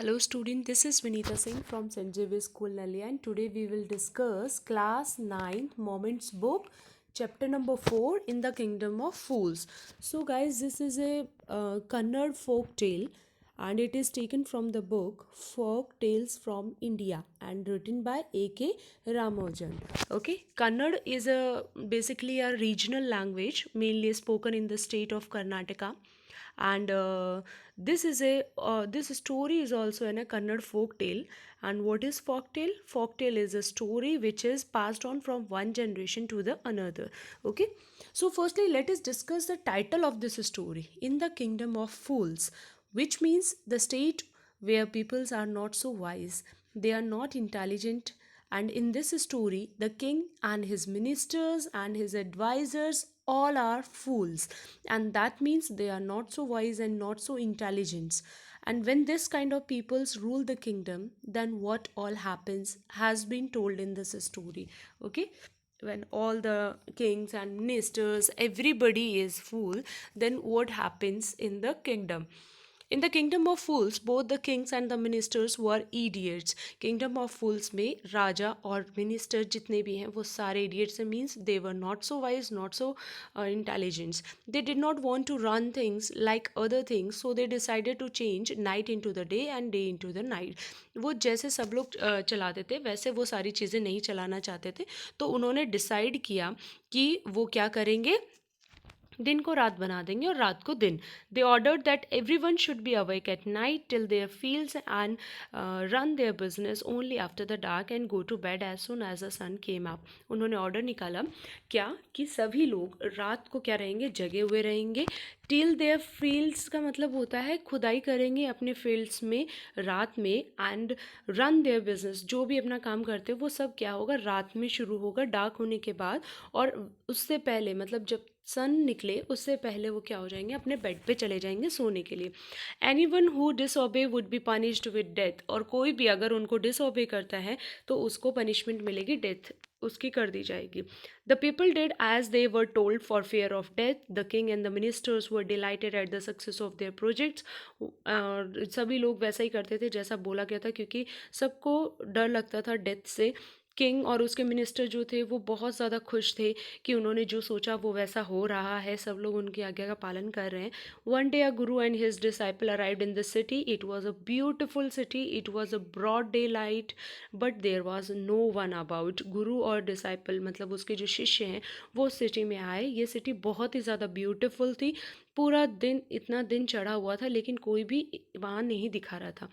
Hello student, this is Vinita Singh from St. Xavier School Nalia, and today we will discuss class 9th Moments book chapter number 4 in the Kingdom of Fools. So guys, this is a Kannada folk tale and it is taken from the book Folk Tales from India and written by A.K. Ramanujan. Okay, Kannada is basically a regional language mainly spoken in the state of Karnataka, and this story is also in a Kannada folk tale. And what is folk tale? Folk tale is a story which is passed on from one generation to the another. Okay, so firstly let us discuss the title of this story, In the Kingdom of Fools, which means the state where peoples are not so wise, they are not intelligent. And in this story, the king and his ministers and his advisors all are fools, and that means they are not so wise and not so intelligent. And when this kind of peoples rule the kingdom, then what all happens has been told in this story. Okay, when all the kings and ministers everybody is fool, then what happens in the kingdom? In the kingdom of fools, both the kings and the ministers were idiots. Kingdom of fools में राजा और minister जितने भी हैं वो सारे idiots हैं, means they were not so wise, not so intelligent. They did not want to run things like other things, so they decided to change night into the day and day into the night. वो जैसे सब लोग चलाते थे वैसे वो सारी चीज़ें नहीं चलाना चाहते थे, तो उन्होंने डिसाइड किया कि वो क्या करेंगे, दिन को रात बना देंगे और रात को दिन. They ordered that every one should be awake at night till their fields and run their business only after the dark and go to bed as soon as the sun came up. उन्होंने order निकाला क्या कि सभी लोग रात को क्या रहेंगे, जगे हुए रहेंगे. टिल देयर फील्ड्स का मतलब होता है खुदाई करेंगे अपने फील्ड्स में रात में, एंड रन देयर बिजनेस, जो भी अपना काम करते हैं वो सब क्या होगा, रात में शुरू होगा डार्क होने के बाद. और उससे पहले मतलब जब सन निकले उससे पहले वो क्या हो जाएंगे, अपने बेड पे चले जाएंगे सोने के लिए. Any one who disobey would be punished with death, और कोई भी अगर उनको डिसओबे करता है तो उसको पनिशमेंट मिलेगी, डेथ उसकी कर दी जाएगी. The people did as they were told for fear of death. The king and the ministers were delighted at the success of their projects. सभी लोग वैसा ही करते थे जैसा बोला गया था, क्योंकि सबको डर लगता था डेथ से. किंग और उसके मिनिस्टर जो थे वो बहुत ज़्यादा खुश थे कि उन्होंने जो सोचा वो वैसा हो रहा है, सब लोग उनकी आज्ञा का पालन कर रहे हैं. One day a guru and his disciple arrived in the city. It was a beautiful city, it was a broad daylight, but there was no one about. Guru और डिसाइपल मतलब उसके जो शिष्य हैं वो सिटी में आए. ये सिटी बहुत ही ज़्यादा ब्यूटिफुल थी. पूरा दिन, इतना दिन चढ़ा हुआ था लेकिन कोई भी वहाँ नहीं दिखा रहा था,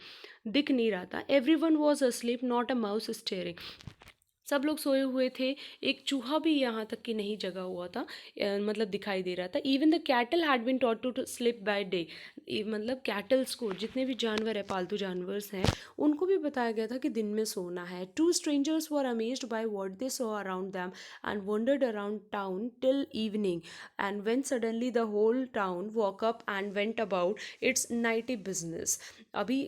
दिख नहीं रहा था. Every one was asleep, not a mouse steering. सब लोग सोए हुए थे, एक चूहा भी यहाँ तक कि नहीं जगा हुआ था, मतलब दिखाई दे रहा था. Even the cattle had been taught to sleep by day. मतलब कैटल्स को, जितने भी जानवर है, पालतू जानवर हैं, उनको भी बताया गया था कि दिन में सोना है. Two strangers were amazed by what they saw around them and wandered around town till evening, and when suddenly the whole town woke up and went about its nightly business. अभी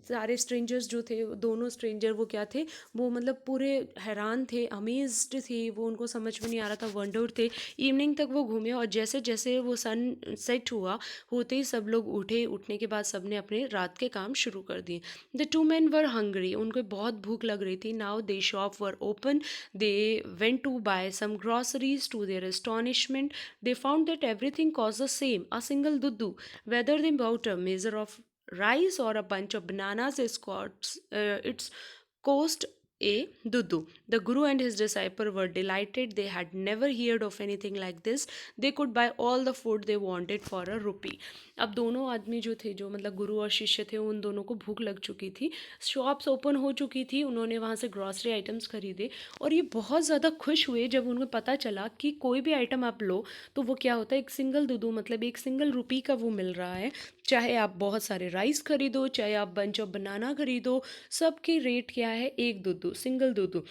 सारे स्ट्रेंजर्स जो थे, दोनों stranger वो क्या थे, वो मतलब पूरे हैरान थे, अमेज्ड थे, वो उनको समझ में नहीं आ रहा था, वंडर्ड थे. इवनिंग तक वो घूमे और जैसे जैसे वो सन सेट हुआ होते ही सब लोग उठे. उठने के बाद सब ने अपने रात के काम शुरू कर दिए. The two man were hungry, उनको बहुत भूख लग रही थी. Now the shop were open, they went to buy some groceries. To their astonishment they found that everything cost the same, a single duddu. Whether they bought a measure of rice or a bunch of bananas, its cost a dudu. The guru and his disciple were delighted. They had never heard of anything like this. They could buy all the food they wanted for a rupee. अब दोनों आदमी जो थे, जो मतलब गुरु और शिष्य थे, उन दोनों को भूख लग चुकी थी, शॉप्स ओपन हो चुकी थी, उन्होंने वहाँ से ग्रॉसरी आइटम्स खरीदे. और ये बहुत ज़्यादा खुश हुए जब उनको पता चला कि कोई भी आइटम आप लो तो वो क्या होता है, एक सिंगल दुदू मतलब एक सिंगल रुपी का वो मिल रहा है. चाहे आप बहुत सारे राइस खरीदो, चाहे आप बंच ऑफ बनाना खरीदो, सबकी रेट क्या है, एक दुदू, सिंगल दुदू.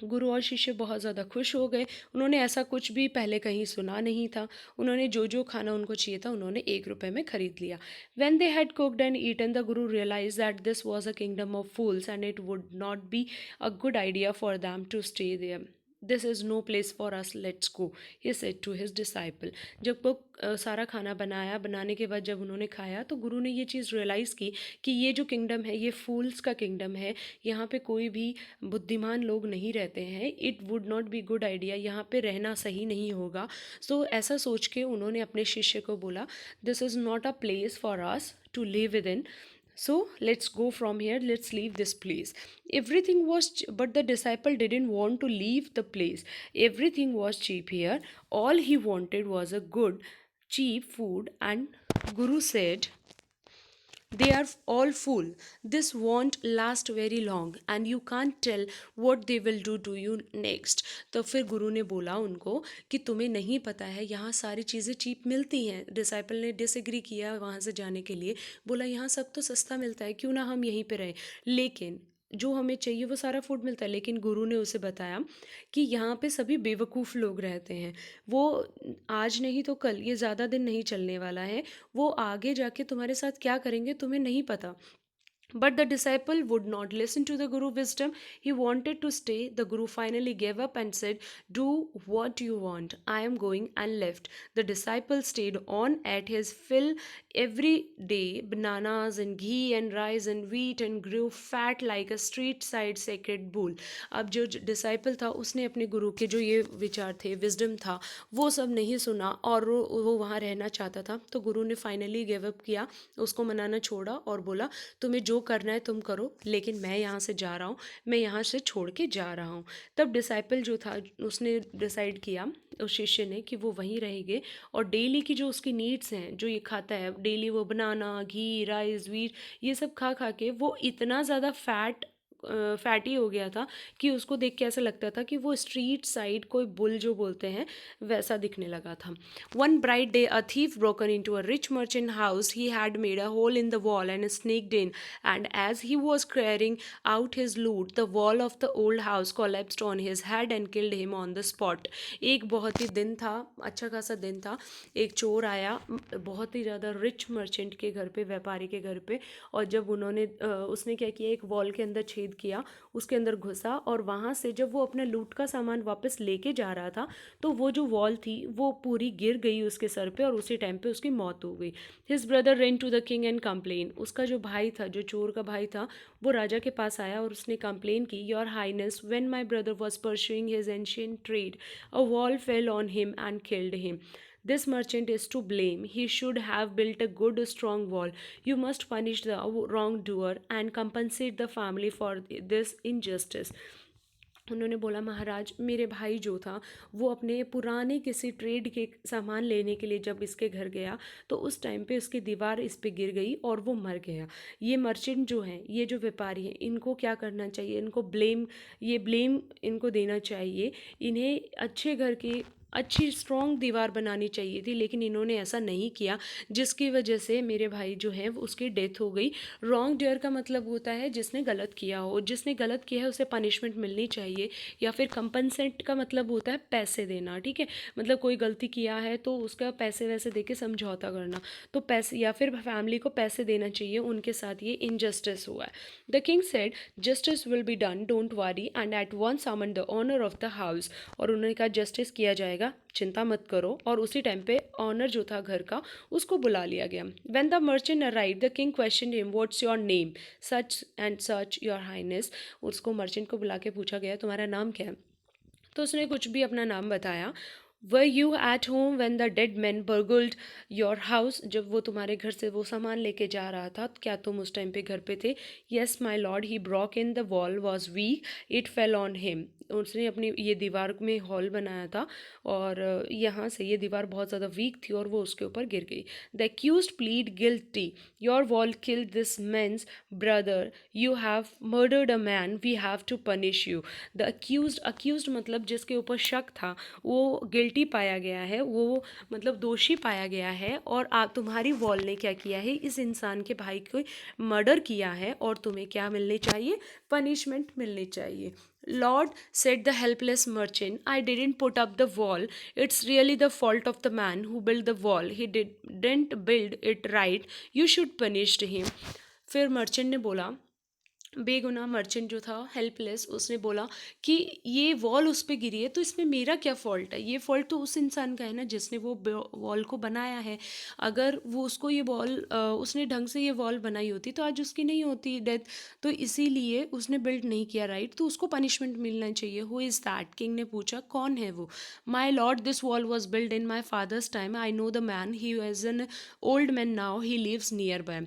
गुरु और शिष्य बहुत ज़्यादा खुश हो गए. उन्होंने ऐसा कुछ भी पहले कहीं सुना नहीं था. उन्होंने जो जो खाना उनको चाहिए था उन्होंने 1 रुपये में खरीद लिया. When they had cooked and eaten, the guru realise that this was a kingdom of fools and it would not be a good idea for them to stay there. This is no place for us, let's go, he said to his disciple. जब वो सारा खाना बनाया, बनाने के बाद जब उन्होंने खाया तो गुरु ने ये चीज़ रियलाइज़ की कि ये जो किंगडम है ये फूल्स का किंगडम है, यहाँ पे कोई भी बुद्धिमान लोग नहीं रहते हैं, it would not be good idea, यहाँ पे रहना सही नहीं होगा। सो ऐसा सोच के उन्होंने अपने शिष्य को बोला, this is not a place for us to live within, so let's go from here, let's leave this place. Everything was but the disciple didn't want to leave the place. Everything was cheap here. All he wanted was a good cheap food, and Guru said, they are all full, this won't last very long and you can't tell what they will do to you next. तो फिर गुरु ने बोला उनको कि तुम्हें नहीं पता है यहाँ सारी चीज़ें चीप मिलती हैं। डिसाइपल ने डिसएग्री किया वहाँ से जाने के लिए, बोला यहाँ सब तो सस्ता मिलता है, क्यों ना हम यहीं पे रहें, लेकिन जो हमें चाहिए वो सारा फूड मिलता है। लेकिन गुरु ने उसे बताया कि यहाँ पे सभी बेवकूफ़ लोग रहते हैं, वो आज नहीं तो कल, ये ज़्यादा दिन नहीं चलने वाला है, वो आगे जाके तुम्हारे साथ क्या करेंगे तुम्हें नहीं पता। But the disciple would not listen to the Guru's wisdom. He wanted to stay. The Guru finally gave up and said, do what you want. I am going, and left. The disciple stayed on at his fill every day, bananas and ghee and rice and wheat, and grew fat like a street side sacred bull. अब जो disciple था उसने अपने गुरु के जो ये विचार थे, विजडम था, वो सब नहीं सुना और वो वहाँ रहना चाहता था। तो गुरु ने फाइनली गिव अप किया, उसको मनाना छोड़ा और बोला तुम्हें जो करना है तुम करो, लेकिन मैं यहाँ से जा रहा हूँ, मैं यहाँ से छोड़ के जा रहा हूँ। तब डिसाइपल जो था उसने डिसाइड किया, उस शिष्य ने, कि वो वहीं रहेंगे और डेली की जो उसकी नीड्स हैं, जो ये खाता है डेली, वो बनाना, घी, राइस, वीट, ये सब खा खा के वो इतना ज़्यादा फैटी हो गया था कि उसको देख के ऐसा लगता था कि वो स्ट्रीट साइड कोई बुल जो बोलते हैं वैसा दिखने लगा था। One bright day a thief broken into a rich merchant house. He had made a hole in the wall and sneaked in, and as he was carrying out his loot, the wall of the old house collapsed on his head and killed him on the spot. एक बहुत ही दिन था, अच्छा खासा दिन था, एक चोर आया बहुत ही ज़्यादा रिच मर्चेंट के घर पे, व्यापारी के घर पे, और जब उसने क्या किया, एक वॉल के अंदर छेद किया, उसके अंदर घुसा, और वहाँ से जब वो अपना लूट का सामान वापस लेके जा रहा था तो वो जो वॉल थी वो पूरी गिर गई उसके सर पे और उसी टाइम पे उसकी मौत हो गई। His brother ran to the king and complain. उसका जो भाई था, जो चोर का भाई था, वो राजा के पास आया और उसने कंप्लेन की, your highness, when my brother was pursuing his ancient trade, a wall fell on him and killed him. This merchant is to blame. He should have built a good, strong wall. You must punish the wrongdoer and compensate the family for this injustice. उन्होंने बोला, महाराज, मेरे भाई जो था वो अपने पुराने किसी ट्रेड के सामान लेने के लिए जब इसके घर गया तो उस टाइम पे उसकी दीवार इस पे गिर गई और वो मर गया। ये मर्चेंट जो हैं, ये जो व्यापारी हैं, इनको क्या करना चाहिए, इनको ब्लेम इनको देना चाहिए। इन्हें अच्छे घर की अच्छी स्ट्रॉन्ग दीवार बनानी चाहिए थी, लेकिन इन्होंने ऐसा नहीं किया, जिसकी वजह से मेरे भाई जो है उसकी डेथ हो गई। रॉन्ग डेयर का मतलब होता है जिसने गलत किया हो, जिसने गलत किया है उसे पनिशमेंट मिलनी चाहिए, या फिर कंपनसेट का मतलब होता है पैसे देना, ठीक है, मतलब कोई गलती किया है तो उसका पैसे वैसे दे के समझौता करना, तो पैसे या फिर फैमिली को पैसे देना चाहिए, उनके साथ ये इनजस्टिस हुआ है। The king said, justice will be done, don't worry, and at once summon the owner of the house. और उन्होंने कहा जस्टिस किया जाएगा, चिंता मत करो, और उसी टाइम पे ऑनर जो था घर का उसको बुला लिया गया। When the merchant arrive, the king question him, what's your name, such and such your highness. उसको मर्चेंट को बुला के पूछा गया, तुम्हारा नाम क्या है, तो उसने कुछ भी अपना नाम बताया। Were you at home when the dead man burgled your house. जब वो तुम्हारे घर से वो सामान लेके जा रहा था, क्या तुम उस टाइम पे घर पे थे। Yes my lord, he Brock in the wall was weak, it fail on him. उसने अपनी ये दीवार में हॉल बनाया था और यहाँ से ये दीवार बहुत ज़्यादा वीक थी और वो उसके ऊपर गिर गई। The accused plead guilty, your wall killed this man's brother, you have murdered a man, we have to punish you. The accused मतलब जिसके ऊपर शक था, वो गिल्टी पाया गया है, वो मतलब दोषी पाया गया है, और आप तुम्हारी वॉल ने क्या किया है, इस इंसान के भाई को मर्डर किया है और तुम्हें क्या मिलनी चाहिए, पनिशमेंट मिलनी चाहिए। Lord, said the helpless merchant, I didn't put up the wall. It's really the fault of the man who built the wall. He didn't build it right. You should punish him. फिर merchant ने बोला, बेगुनाह merchant जो था, helpless, उसने बोला कि ये वॉल उस पे गिरी है तो इसमें मेरा क्या फ़ॉल्ट है? ये फ़ॉल्ट तो उस इंसान का है ना जिसने वो वॉल को बनाया है। अगर वो उसको ये वॉल उसने ढंग से ये वॉल बनाई होती तो आज उसकी नहीं होती डेथ। तो इसीलिए उसने बिल्ड नहीं किया, राइट? तो उसको पनिशमेंट मिलना चाहिए। Who is that? किंग ने पूछा, कौन है वो? My lord, this wall was build in my father's time. I know the man, he is an old man now, he lives nearby.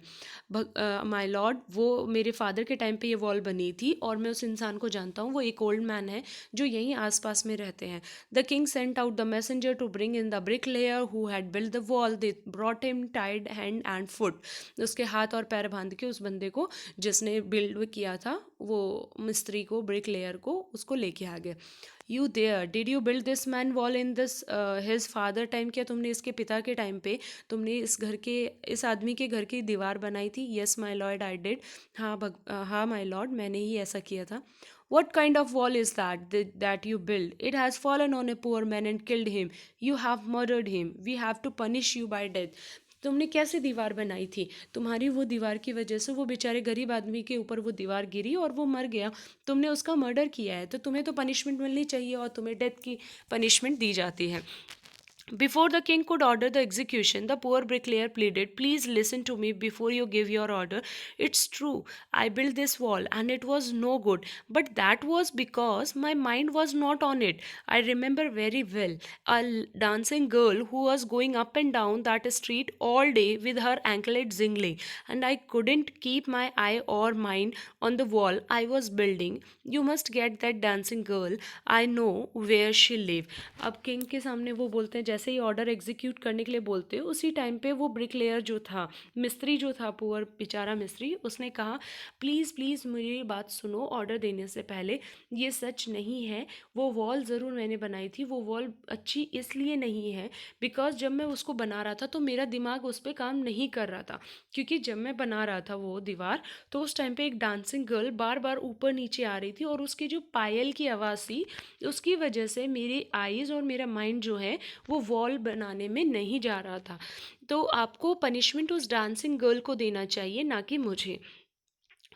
My lord, वो मेरे father के time पे ये वॉल बनी थी और मैं उस इंसान को जानता हूँ, वो एक ओल्ड मैन है जो यहीं आसपास में रहते हैं। The king sent out the messenger to bring in the bricklayer who had build the wall. They brought him tied hand and foot. उसके हाथ और पैर बांध के उस बंदे को जिसने बिल्ड किया था, वो मिस्त्री को, ब्रिक लेयर को, उसको लेके आ गए। You there, did you build this man wall in this his father time? क्या तुमने इसके पिता के टाइम पे तुमने इस घर के, इस आदमी के घर की दीवार बनाई थी? Yes my lord, I did. हाँ माई लॉर्ड, मैंने ही ऐसा किया था। What kind of wall is that you build? It has fallen on a poor man and killed him. You have murdered him. We have to punish you by death. तुमने कैसे दीवार बनाई थी? तुम्हारी वो दीवार की वजह से वो बेचारे गरीब आदमी के ऊपर वो दीवार गिरी और वो मर गया। तुमने उसका मर्डर किया है तो तुम्हें तो पनिशमेंट मिलनी चाहिए और तुम्हें डेथ की पनिशमेंट दी जाती है। Before the king could order the execution, the poor bricklayer pleaded, please listen to me before you give your order. It's true, I built this wall and it was no good, but that was because my mind was not on it. I remember very well a dancing girl who was going up and down that street all day with her anklet jingling, and I couldn't keep my eye or mind on the wall I was building. You must get that dancing girl. I know where she lives. अब king के सामने वो बोलते हैं, जैसे ही order execute करने के लिए बोलते हैं उसी टाइम पे वो ब्रिकलेयर जो था, मिस्त्री जो था, पुअर बेचारा मिस्त्री, उसने कहा प्लीज़ प्लीज़ मेरी बात सुनो, ऑर्डर देने से पहले। ये सच नहीं है, वो वॉल ज़रूर मैंने बनाई थी, वो वॉल अच्छी इसलिए नहीं है बिकॉज जब मैं उसको बना रहा था तो मेरा दिमाग उस पर काम नहीं कर रहा था। क्योंकि जब मैं बना रहा था वो दीवार तो उस टाइम पे एक डांसिंग गर्ल बार बार ऊपर नीचे आ रही थी और उसकी जो पायल की आवाज़ थी उसकी वजह से मेरी आईज़ और मेरा माइंड जो है वो वॉल बनाने में नहीं जा रहा था। तो आपको पनिशमेंट उस डांसिंग गर्ल को देना चाहिए, ना कि मुझे।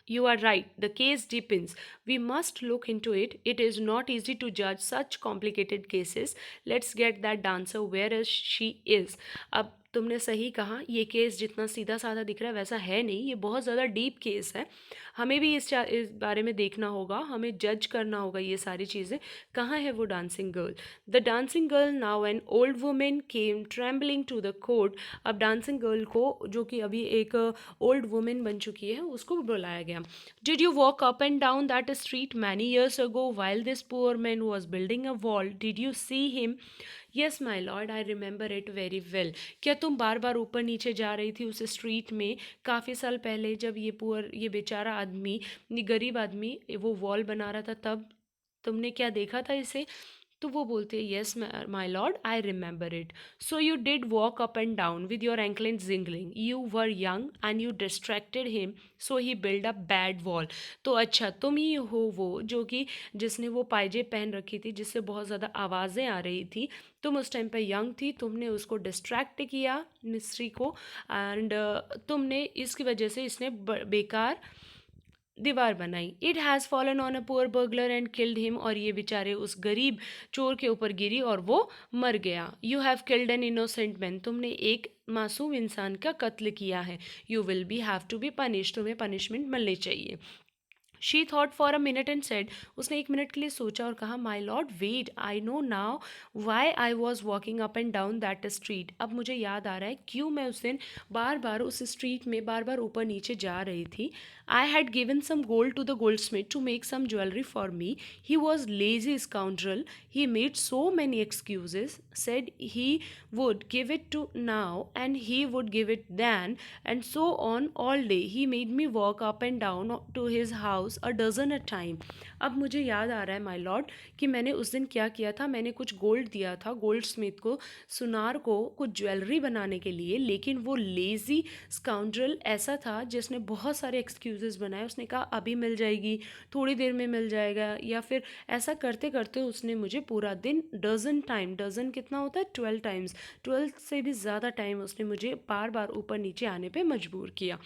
You are right. The case depends. We must look into it. It is not easy to judge such complicated cases. Let's get that dancer where is she is. अब तुमने सही कहा, ये केस जितना सीधा साधा दिख रहा है वैसा है नहीं, ये बहुत ज़्यादा डीप केस है। हमें भी इस बारे में देखना होगा, हमें जज करना होगा ये सारी चीज़ें। कहाँ है वो dancing girl? The dancing girl now an old women came trembling to the court. अब डांसिंग गर्ल को, जो कि अभी एक ओल्ड वुमेन बन चुकी है, उसको बुलाया गया। Did you walk up and down that street many years ago while this poor man was building a wall? Did you see him? Yes my lord, I remember it very well. क्या तुम बार बार ऊपर नीचे जा रही थी उस street में काफ़ी साल पहले जब ये बेचारा आदमी, ये गरीब आदमी वो वॉल बना रहा था, तब तुमने क्या देखा था इसे? तो वो बोलते हैं, yes my lord, I remember it. So you did walk up and down with your anklet jingling. You were young and you distracted him, so he build a bad wall. तो अच्छा, तुम ही हो वो जो कि जिसने वो पायजेब पहन रखी थी जिससे बहुत ज़्यादा आवाज़ें आ रही थी। तुम उस टाइम पे यंग थी, तुमने उसको डिस्ट्रैक्ट किया मिस्ट्री को, एंड तुमने इसकी वजह से इसने बेकार दीवार बनाई। It has fallen on a poor burglar and killed him. और ये बेचारे उस गरीब चोर के ऊपर गिरी और वो मर गया। You have killed an innocent man. तुमने एक मासूम इंसान का कत्ल किया है। You will be have to be punish. तुम्हें पनिशमेंट मिलनी चाहिए। She thought for a minute and said. उसने एक मिनट के लिए सोचा और कहा, my lord wait, I know now why I was walking up and down that street. अब मुझे याद आ रहा है क्यों मैं उस दिन बार बार उस स्ट्रीट में बार बार ऊपर नीचे जा रही थी। I had given some gold to the goldsmith to make some jewellery for me. He was lazy scoundrel. He made so many excuses, said he would give it to now and he would give it then, and so on all day. He made me walk up and down to his house a dozen a time. अब मुझे याद आ रहा है my Lord कि मैंने उस दिन क्या किया था। मैंने कुछ गोल्ड दिया था गोल्ड स्मिथ को, सुनार को, कुछ ज्वेलरी बनाने के लिए, लेकिन वो लेज़ी स्काउंड्रल ऐसा था जिसने बहुत सारे एक्सक्यूजेस बनाए। उसने कहा अभी मिल जाएगी, थोड़ी देर में मिल जाएगा, या फिर ऐसा करते करते उसने मुझे पूरा दिन डजन टाइम, डजन कितना होता है, 12 टाइम्स, 12 से भी ज़्यादा टाइम उसने मुझे बार बार ऊपर नीचे आने पे मजबूर किया।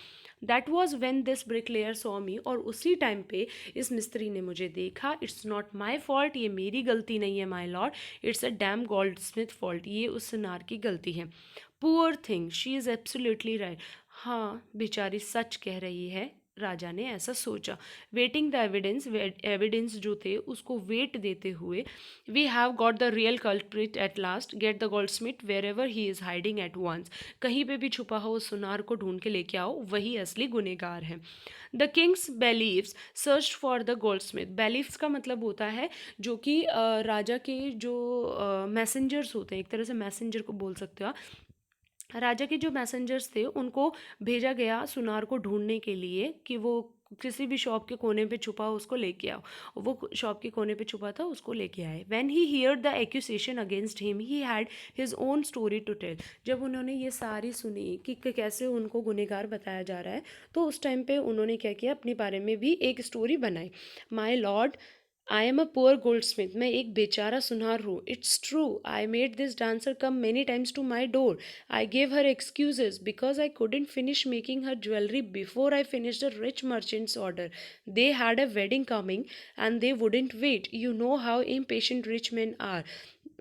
That was when this bricklayer saw me, और उसी टाइम पे इस मिस्त्री ने मुझे देखा. इट्स नॉट माई फॉल्ट, ये मेरी गलती नहीं है my lord, it's a dam gold Smith fault, ये उस सुनार की गलती है. Poor thing, she is absolutely right. हाँ, बेचारी सच कह रही है, राजा ने ऐसा सोचा. वेटिंग द एविडेंस, एविडेंस जो थे उसको वेट देते हुए, we have got the real culprit at last, get the goldsmith wherever he is hiding at once. कहीं पे भी छुपा हो उस सुनार को ढूंढ के लेके आओ, वही असली गुनेगार है. The king's bailiffs search for the goldsmith. Bailiffs का मतलब होता है जो कि राजा के जो मैसेंजर्स होते हैं, एक तरह से मैसेंजर को बोल सकते हो आप. राजा के जो मैसेंजर्स थे उनको भेजा गया सुनार को ढूंढने के लिए कि वो किसी भी शॉप के कोने पे छुपा हो उसको लेके आओ. वो शॉप के कोने पे छुपा था, उसको लेके आए. When he heard the accusation against him he had his own story to tell. जब उन्होंने ये सारी सुनी कि कैसे उनको गुनहगार बताया जा रहा है, तो उस टाइम पे उन्होंने क्या किया, अपने बारे में भी एक स्टोरी बनाई. My lord, I am a poor goldsmith, मैं एक बेचारा सुनार हूँ. It's true, I made this dancer come many times to my door. I gave her excuses because I couldn't finish making her jewelry before I finished a rich merchant's order. They had a wedding coming and they wouldn't wait. You know how impatient rich men are.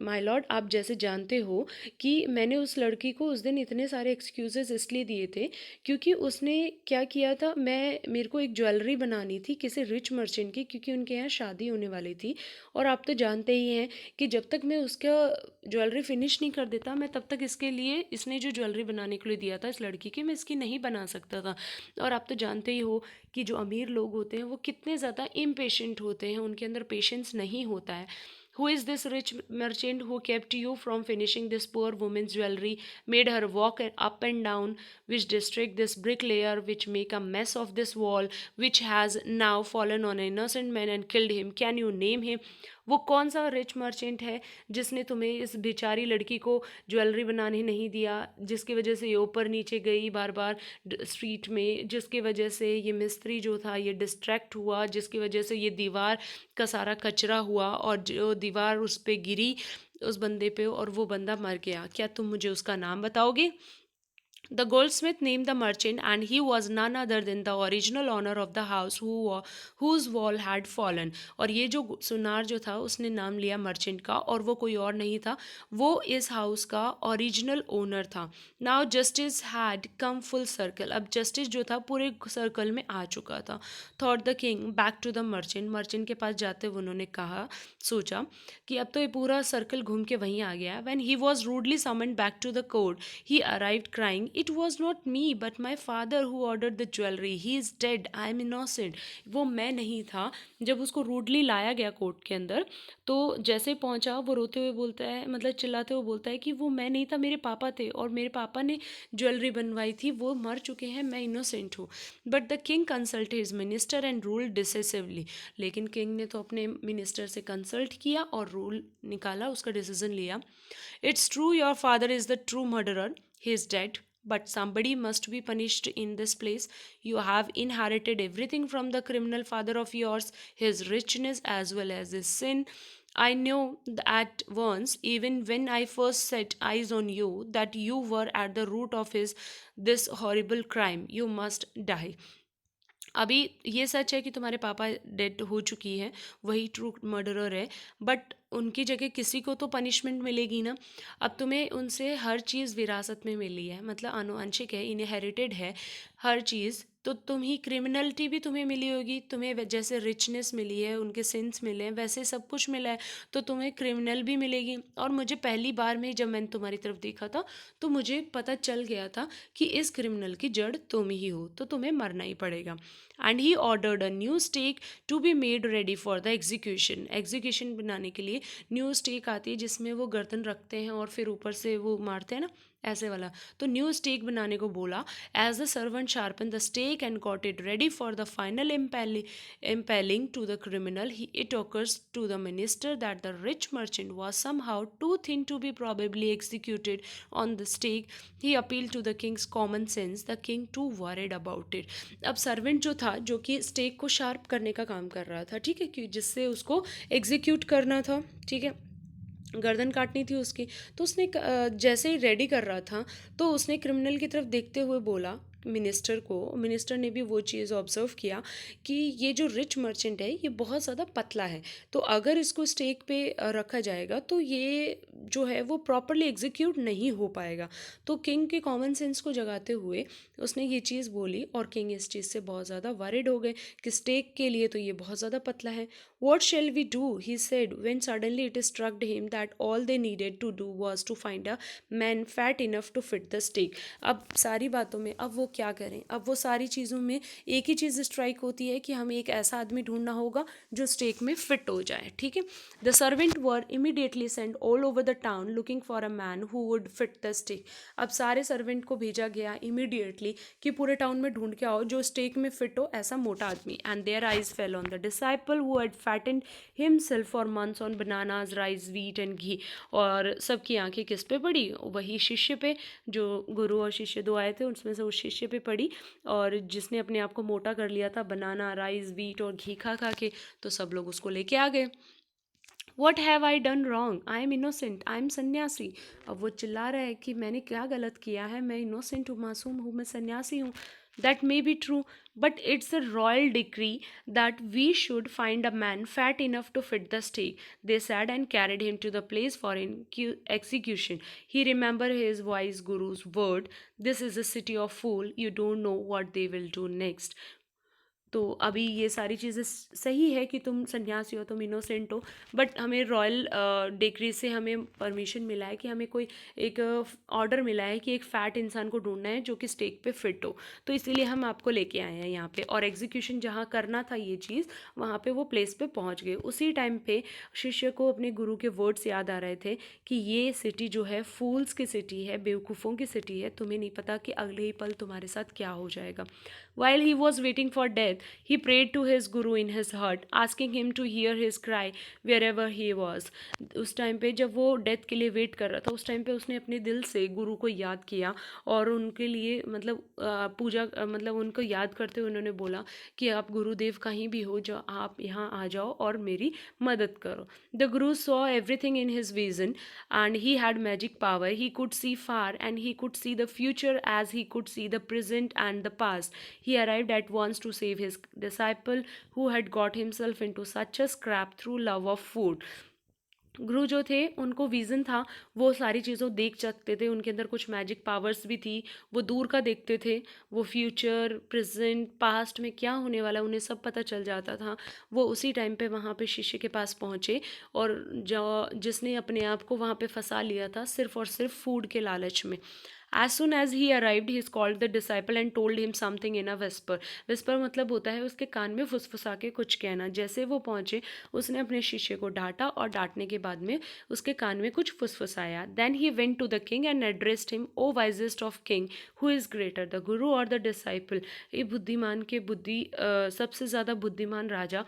My Lord, आप जैसे जानते हो कि मैंने उस लड़की को उस दिन इतने सारे एक्सक्यूज़ेस इसलिए दिए थे क्योंकि उसने क्या किया था, मेरे को एक ज्वेलरी बनानी थी किसी रिच मर्चेंट की, क्योंकि उनके यहाँ शादी होने वाली थी. और आप तो जानते ही हैं कि जब तक मैं उसका ज्वेलरी फिनिश नहीं कर देता, मैं तब तक इसके लिए, इसने जो ज्वेलरी बनाने के लिए दिया था इस लड़की की, मैं इसकी नहीं बना सकता था. और आप तो जानते ही हो कि जो अमीर लोग होते हैं वो कितने ज़्यादा इम्पेशेंट होते हैं, उनके अंदर पेशेंस नहीं होता है. Who is this rich merchant who kept you from finishing this poor woman's jewelry, made her walk up and down which district, this bricklayer which make a mess of this wall, which has now fallen on an innocent man and killed him? Can you name him? वो कौन सा rich merchant है जिसने तुम्हें इस बेचारी लड़की को ज्वेलरी बनाने नहीं दिया, जिसकी वजह से ये ऊपर नीचे गई बार बार स्ट्रीट में, जिसकी वजह से ये मिस्त्री जो था ये डिस्ट्रैक्ट हुआ, जिसकी वजह से ये दीवार का सारा कचरा हुआ और जो दीवार उस पे गिरी उस बंदे पे और वो बंदा मर गया. क्या तुम मुझे उसका नाम बताओगे? The goldsmith named the merchant, and he was none other than the original owner of the house whose wall had fallen. और ये जो सुनार जो था उसने नाम लिया मर्चेंट का, और वो कोई और नहीं था, वो इस हाउस का ओरिजिनल ओनर था. Now justice had come full circle. अब जस्टिस जो था पूरे सर्कल में आ चुका था. Thought the king back to the merchant. Merchant के पास जाते हुए उन्होंने कहा, सोचा कि अब तो ये पूरा सर्कल घूम के वहीं आ गया. When he was rudely summoned back to the court he arrived crying, it was not me but my father who ordered the jewelry. He is dead, I am innocent. वो मैं नहीं था. जब उसको रूडली लाया गया कोर्ट के अंदर, तो जैसे पहुंचा वो रोते हुए बोलता है, मतलब चिल्लाते हुए बोलता है कि वो मैं नहीं था, मेरे पापा थे और मेरे पापा ने ज्वेलरी बनवाई थी, वो मर चुके हैं, मैं इनोसेंट हूँ. But the king consult his minister and rule decisively. लेकिन किंग ने तो अपने मिनिस्टर से कंसल्ट किया और रूल निकाला, उसका डिसीजन लिया. It's true your father is the true murderer. He is dead. But somebody must be punished in this place. You have inherited everything from the criminal father of yours, his richness as well as his sin. I knew at once, even when I first set eyes on you, that you were at the root of his this horrible crime. You must die. अभी ये सच है कि तुम्हारे पापा dead हो चुकी है, वही ट्रू मर्डरर है, बट उनकी जगह किसी को तो पनिशमेंट मिलेगी ना. अब तुम्हें उनसे हर चीज़ विरासत में मिली है, मतलब आनुवंशिक है, इनहेरिटेड है हर चीज़, तो तुम ही क्रिमिनलिटी भी तुम्हें मिली होगी, तुम्हें जैसे रिचनेस मिली है, उनके सिंस मिले हैं, वैसे सब कुछ मिला है, तो तुम्हें क्रिमिनल भी मिलेगी. और मुझे पहली बार में जब मैंने तुम्हारी तरफ देखा था तो मुझे पता चल गया था कि इस क्रिमिनल की जड़ तुम ही हो, तो तुम्हें मरना ही पड़ेगा. And he ordered a new stake to be made ready for the execution. Execution बनाने के लिए न्यू स्टेक आती है जिसमें वो गर्दन रखते हैं और फिर ऊपर से वो मारते हैं ना, ऐसे वाला. तो न्यू स्टेक बनाने को बोला. As the servant sharpen the stake and got it ready for the final impaling to the criminal, it occurs to the minister that the rich merchant was somehow too thin to be probably executed on the stake. He appealed to the king's common sense. The king too worried about it. अब servant जो था, जो कि stake को sharp करने का काम कर रहा था, ठीक है, कि जिससे उसको एग्जीक्यूट करना था, ठीक है, गर्दन काटनी थी उसकी, तो उसने जैसे ही रेडी कर रहा था तो उसने क्रिमिनल की तरफ देखते हुए बोला मिनिस्टर ने भी वो चीज़ ऑब्जर्व किया कि ये जो रिच मर्चेंट है ये बहुत ज़्यादा पतला है, तो अगर इसको स्टेक पे रखा जाएगा तो ये जो है वो प्रॉपरली एग्जीक्यूट नहीं हो पाएगा। तो किंग के कॉमन सेंस को जगाते हुए उसने ये चीज़ बोली, और किंग इस चीज़ से बहुत ज़्यादा वरिड हो गए कि स्टेक के लिए तो ये बहुत ज़्यादा पतला है। What shall we do? He said, when suddenly it struck him that all they needed to do was to find a man fat enough to fit the steak. अब सारी बातों में अब वो क्या करें, अब वो सारी चीज़ों में एक ही चीज़ स्ट्राइक होती है कि हमें एक ऐसा आदमी ढूंढना होगा जो स्टेक में फिट हो जाए, ठीक है। The servant were immediately send all over the town looking for a man who would fit the stake. अब सारे सर्वेंट को भेजा गया इमीडिएटली कि पूरे टाउन में ढूंढ के आओ जो स्टेक में फिट हो ऐसा मोटा आदमी। And their eyes fell on the disciple who had fattened himself for months on bananas, rice, wheat and ghee। और सबकी आंखें किस पे पड़ी, वही शिष्य पे, जो गुरु और शिष्य दो आए थे उसमें से उस शिष्य पे पड़ी, और जिसने अपने आप को मोटा कर लिया था बनाना, राइस, वीट और घी खा खा के, तो सब लोग उसको लेके आ गए। What have I done wrong, I am innocent, I am सन्यासी। अब वो चिल्ला रहा है कि मैंने क्या गलत किया है, मैं इनोसेंट हूँ, मासूम हूँ, मैं सन्यासी हूँ। That may be true, but it's a royal decree that we should find a man fat enough to fit the stake, they said, and carried him to the place for execution. He remembered his wise guru's word, this is a city of fools, you don't know what they will do next. तो अभी ये सारी चीज़ें सही है कि तुम सन्यासी हो, तुम इनोसेंट हो, बट हमें रॉयल डिक्री से हमें परमिशन मिला है कि हमें कोई एक ऑर्डर मिला है कि एक फ़ैट इंसान को ढूंढना है जो कि स्टेक पे फिट हो, तो इसीलिए हम आपको लेके आए हैं यहाँ पे। और एग्जीक्यूशन जहाँ करना था ये चीज़, वहाँ पे वो प्लेस पे पहुँच गए। उसी टाइम पे शिष्य को अपने गुरु के वर्ड्स याद आ रहे थे कि ये सिटी जो है फूल्स की सिटी है, बेवकूफ़ों की सिटी है, तुम्हें नहीं पता कि अगले ही पल तुम्हारे साथ क्या हो जाएगा। While he was waiting for death, he prayed to his guru in his heart, asking him to hear his cry wherever he was. उस टाइम पे जब वो डेथ के लिए वेट कर रहा था, उस टाइम पे उसने अपने दिल से गुरु को याद किया, और उनके लिए मतलब पूजा मतलब उनको याद करते हुए उन्होंने बोला कि आप गुरुदेव कहीं भी हो, जो आप यहाँ आ जाओ और मेरी मदद करो। The Guru saw everything in his vision and he had magic power. He could see far and he could see the future as he could see the present and the past. He arrived at once to save his disciple who had got himself into such a scrape through love of food. गुरु जो थे उनको vision था, वो सारी चीज़ों देख सकते थे, उनके अंदर कुछ मैजिक पावर्स भी थी, वो दूर का देखते थे, वो फ्यूचर, प्रेजेंट, पास्ट में क्या होने वाला उन्हें सब पता चल जाता था। वो उसी टाइम पे वहाँ पे शिष्य के पास पहुँचे, और जो जिसने अपने आप को वहाँ पे फंसा लिया था सिर्फ और सिर्फ फूड के लालच में। As soon as he arrived, he called the disciple and told him something in a whisper. Whisper मतलब होता है उसके कान में फुसफुसा के कुछ कहना। जैसे वो पहुँचे, उसने अपने शिष्य को डांटा, और डांटने के बाद में उसके कान में कुछ फुसफुसाया। Then he went to the king and addressed him, O wisest of king, who is greater, the guru or the disciple? ये बुद्धिमान के सबसे ज़्यादा बुद्धिमान राजा,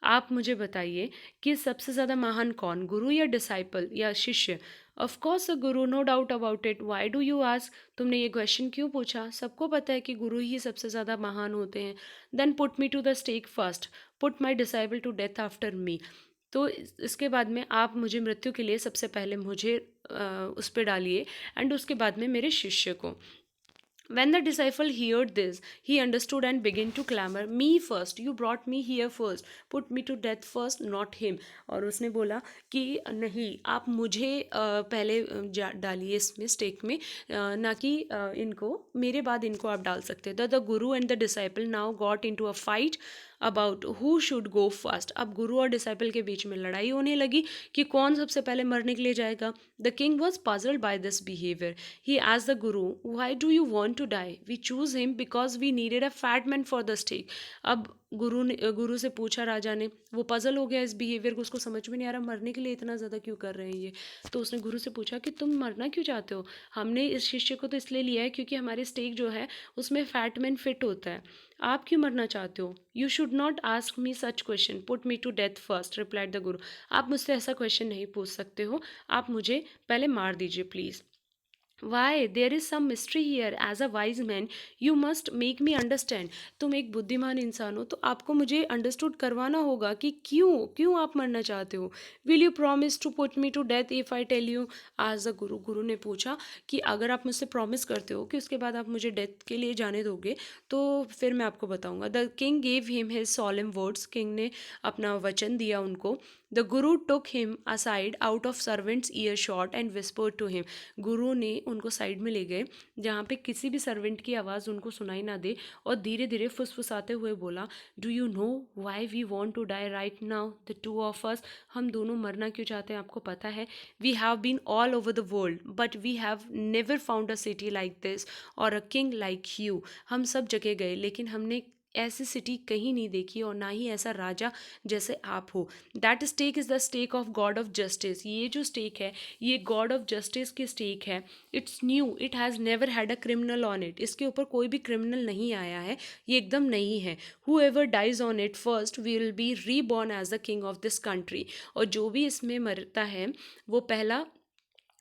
आप मुझे बताइए कि सबसे ज़्यादा महान कौन, गुरु या डिसाइपल या शिष्य? Of course a guru, no doubt about it. Why do you ask, तुमने ये क्वेश्चन क्यों पूछा? सबको पता है कि गुरु ही सबसे ज़्यादा महान होते हैं। Then put me to the stake first, put my disciple to death after me. तो इसके बाद में आप मुझे मृत्यु के लिए सबसे पहले मुझे उस पर डालिए, एंड उसके बाद में मेरे शिष्य को। When the disciple heard this, he understood and began to clamor, Me first, you brought me here first, put me to death first, not him. और उसने बोला कि नहीं, आप मुझे पहले डालिए इसमें स्टेक में, ना कि इनको, मेरे बाद इनको आप डाल सकते हैं। The Guru and the disciple now got into a fight about who should go first. अब गुरु और डिसाइपल के बीच में लड़ाई होने लगी कि कौन सबसे पहले मरने के लिए जाएगा। The king was puzzled by this behaviour. He asked the guru, why do you want to die? We choose him because we needed a fat man for the stake. अब गुरु से पूछा राजा ने, वो पजल हो गया इस बिहेवियर को, उसको समझ में नहीं आ रहा मरने के लिए इतना ज़्यादा क्यों कर रहे हैं ये। तो उसने गुरु से पूछा कि तुम मरना क्यों चाहते हो? हमने इस शिष्य को तो इसलिए लिया है क्योंकि हमारे स्टेक जो है उसमें फैट मैन फिट होता है, आप क्यों मरना चाहते हो? You should not ask me such question, put me to death first, replied the guru. आप मुझसे ऐसा क्वेश्चन नहीं पूछ सकते हो, आप मुझे पहले मार दीजिए please. Why? There is some mystery here. As a wise man, you must make me understand. तुम एक बुद्धिमान इंसान हो तो आपको मुझे अंडरस्टूड करवाना होगा कि क्यों क्यों आप मरना चाहते हो. Will you promise to put me to death if I tell you. आज द गुरु गुरु ने पूछा कि अगर आप मुझसे प्रॉमिस करते हो कि उसके बाद आप मुझे डेथ के लिए जाने दोगे तो फिर मैं आपको बताऊंगा. The king gave him his solemn words. King ने अपना वचन दिया उनको. The guru took him aside out of servants earshot and whispered to him. गुरु ने उनको साइड में ले गए जहाँ पे किसी भी सर्वेंट की आवाज़ उनको सुनाई ना दे और धीरे धीरे फुसफुसाते हुए बोला, do you know why we want to die right now the two of us. हम दोनों मरना क्यों चाहते हैं आपको पता है. We have been all over the world but we have never found a city like this or a king like you. हम सब जगह गए लेकिन हमने ऐसी सिटी कहीं नहीं देखी और ना ही ऐसा राजा जैसे आप हो. That stake is the stake of god of justice. ये जो स्टेक है ये गॉड ऑफ जस्टिस की स्टेक है. It's new, it has never had a criminal on it. इसके ऊपर कोई भी क्रिमिनल नहीं आया है, ये एकदम नई है. Whoever dies on it first will be reborn as the king of this country. और जो भी इसमें मरता है वो पहला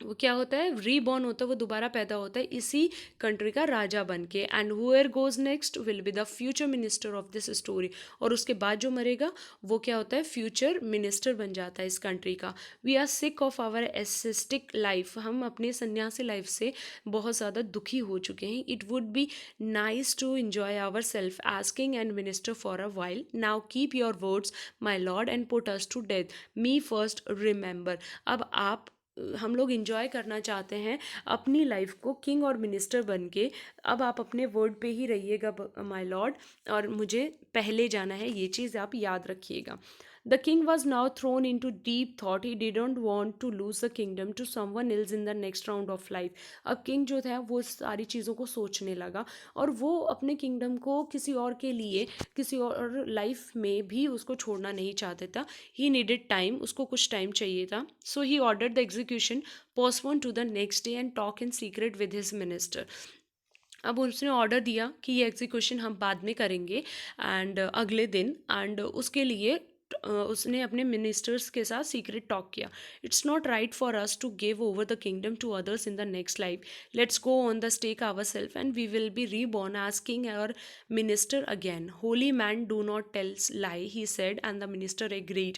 वो क्या होता है, रीबॉर्न होता है, वो दोबारा पैदा होता है इसी कंट्री का राजा बन के. And हुएर goes next will be the future minister of this story. और उसके बाद जो मरेगा वो क्या होता है, फ्यूचर मिनिस्टर बन जाता है इस कंट्री का. We are sick of our ascetic life. हम अपने सन्यासी लाइफ से बहुत ज़्यादा दुखी हो चुके हैं. It would be nice to enjoy our self as king and minister for a while. Now keep your words my lord and put us to death. Me first remember. अब आप हम लोग इन्जॉय करना चाहते हैं अपनी लाइफ को king or minister बन के. अब आप अपने वर्ड पे ही रहिएगा माय लॉर्ड और मुझे पहले जाना है, ये चीज़ आप याद रखिएगा. The king was now thrown into deep thought. He didn't want to lose the kingdom to someone else in the next round of life. अब किंग जो था वो सारी चीज़ों को सोचने लगा और वो अपने किंगडम को किसी और के लिए किसी और लाइफ में भी उसको छोड़ना नहीं चाहते था. ही नीडेड टाइम, उसको कुछ टाइम चाहिए था. So he order the execution postpone to the next day and talk in secret with his minister. अब उसने ऑर्डर दिया कि ये एग्जीक्यूशन हम बाद में करेंगे एंड अगले दिन. एंड उसके लिए उसने अपने मिनिस्टर्स के साथ सीक्रेट टॉक किया. It's not right for us to give over the kingdom to others in the next life. Let's go on the stake our self and we will be reborn as king or minister again. Holy man do not tells lie he said and the minister agreed.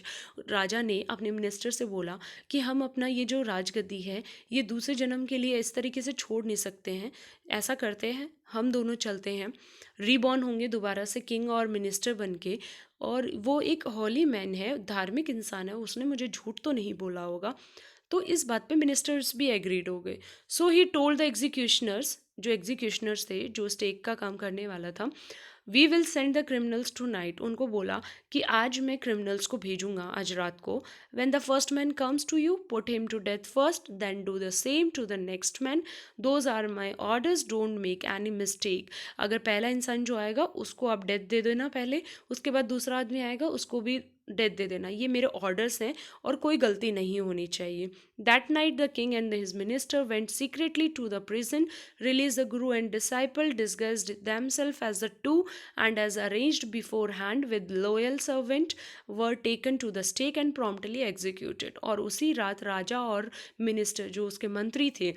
राजा ने अपने minister से बोला कि हम अपना ये जो राजगद्दी है ये दूसरे जन्म के लिए इस तरीके से छोड़ नहीं सकते हैं. ऐसा करते हैं हम दोनों चलते हैं, रीबॉर्न होंगे दोबारा से किंग और मिनिस्टर बन के. और वो एक हॉली मैन है, धार्मिक इंसान है, उसने मुझे झूठ तो नहीं बोला होगा. तो इस बात पे मिनिस्टर्स भी एग्रीड हो गए. सो ही टोल्ड द एग्जीक्यूशनर्स, जो एग्जीक्यूशनर्स थे जो स्टेक का काम करने वाला था, we will send the criminals tonight. उनको बोला कि आज मैं क्रिमिनल्स को भेजूंगा आज रात को. When the first man comes to you put him to death first then do the same to the next man. Those are my orders, don't make any mistake. अगर पहला इंसान जो आएगा उसको आप डेथ दे देना पहले, उसके बाद दूसरा आदमी आएगा उसको भी डेथ दे देना. ये मेरे ऑर्डर्स हैं और कोई गलती नहीं होनी चाहिए. That night the king and his minister went secretly to the prison, release the Guru and disciple, disguised themselves as the two, and as arranged beforehand with loyal servant were taken to the stake and promptly executed. और उसी रात राजा और minister जो उसके मंत्री थे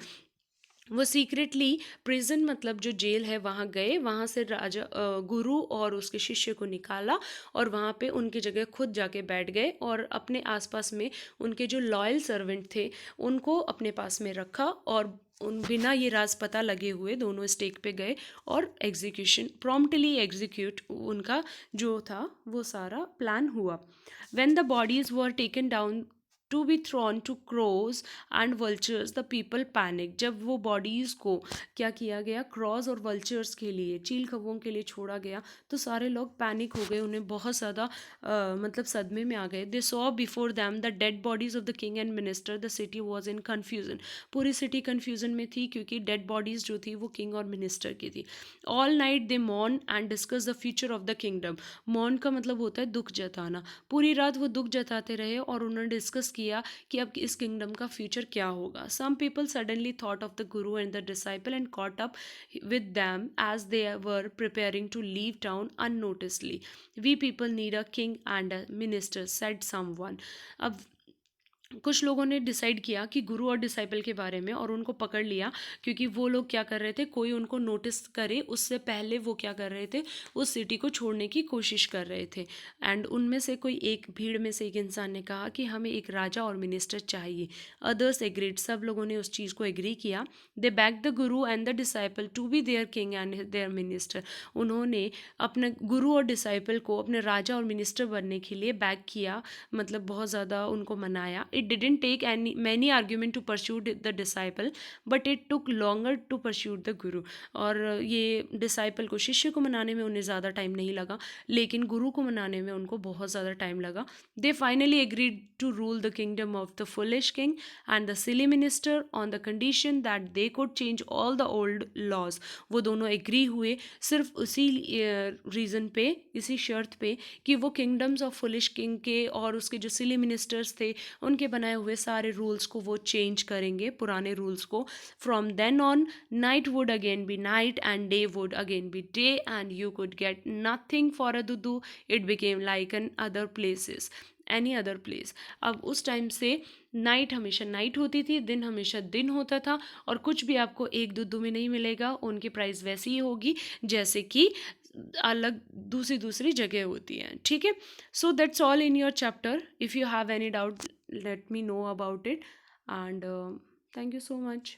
वो secretly prison मतलब जो जेल है वहाँ गए. वहाँ से राजा गुरु और उसके शिष्य को निकाला और वहाँ पे उनकी जगह खुद जाके बैठ गए और अपने आसपास में उनके जो लॉयल सर्वेंट थे उनको अपने पास में रखा. और उन बिना ये राज पता लगे हुए दोनों स्टेक पे गए और एग्जीक्यूशन प्रॉम्प्टली एग्जीक्यूट उनका जो था वो सारा प्लान हुआ. When the bodies were taken down to be thrown to crows and vultures the people panic. जब वो बॉडीज़ को क्या किया गया, क्रॉज और वल्चर्स के लिए, चील कौवों के लिए छोड़ा गया तो सारे लोग पैनिक हो गए. उन्हें बहुत ज़्यादा मतलब सदमे में आ गए. They saw before them the dead bodies of the king and minister. The city was in confusion. पूरी सिटी कन्फ्यूजन में थी क्योंकि डेड बॉडीज़ जो थी वो किंग और मिनिस्टर की थी. All night they mourn and discuss the future of the kingdom. Mourn का मतलब होता है दुख जताना. पूरी रात वो दुख जताते रहे और उन्होंने डिस्कस किया कि अब इस किंगडम का फ्यूचर क्या होगा. Some people suddenly thought of the Guru and the disciple and caught up with them as they were preparing to leave town unnoticedly. We people need a king and a minister said someone. अब कुछ लोगों ने decide किया कि गुरु और disciple के बारे में, और उनको पकड़ लिया, क्योंकि वो लोग क्या कर रहे थे, कोई उनको नोटिस करे उससे पहले वो क्या कर रहे थे, उस सिटी को छोड़ने की कोशिश कर रहे थे। एंड उनमें से कोई एक, भीड़ में से एक इंसान ने कहा कि हमें एक राजा और मिनिस्टर चाहिए। अदर्स एग्रीड, सब लोगों ने उस चीज़ को एग्री किया। They back the Guru and the disciple to be their king and their minister. उन्होंने अपने गुरु और डिसाइपल को अपने राजा और मिनिस्टर बनने के लिए बैक किया, मतलब बहुत ज़्यादा उनको मनाया। It didn't take any many argument to pursue the disciple, but it took longer to pursue the guru. और ये डिसाइपल को, शिष्य को मनाने में उन्हें ज़्यादा टाइम नहीं लगा, लेकिन गुरु को मनाने में उनको बहुत ज़्यादा टाइम लगा। They finally agreed to rule the kingdom of the foolish king and the silly minister on the condition that they could change all the old laws. वो दोनों एग्री हुए सिर्फ उसी रीज़न पे, इसी शर्त पे, कि वो किंगडम्स ऑफ फुलिश किंग के और उसके जो सिली मिनिस्टर्स थे उनके बनाए हुए सारे रूल्स को वो चेंज करेंगे, पुराने रूल्स को। From then on night would again be night and day would again be day and you could get nothing for a duddu. It became like an other places, any other place. अब उस time से night हमेशा night होती थी, दिन हमेशा दिन होता था, और कुछ भी आपको एक दुद्दू में नहीं मिलेगा। उनकी प्राइस वैसी ही होगी जैसे कि अलग दूसरी दूसरी जगह होती हैं, ठीक है। So that's all in your chapter. If you have any doubt, let me know about it, and thank you so much.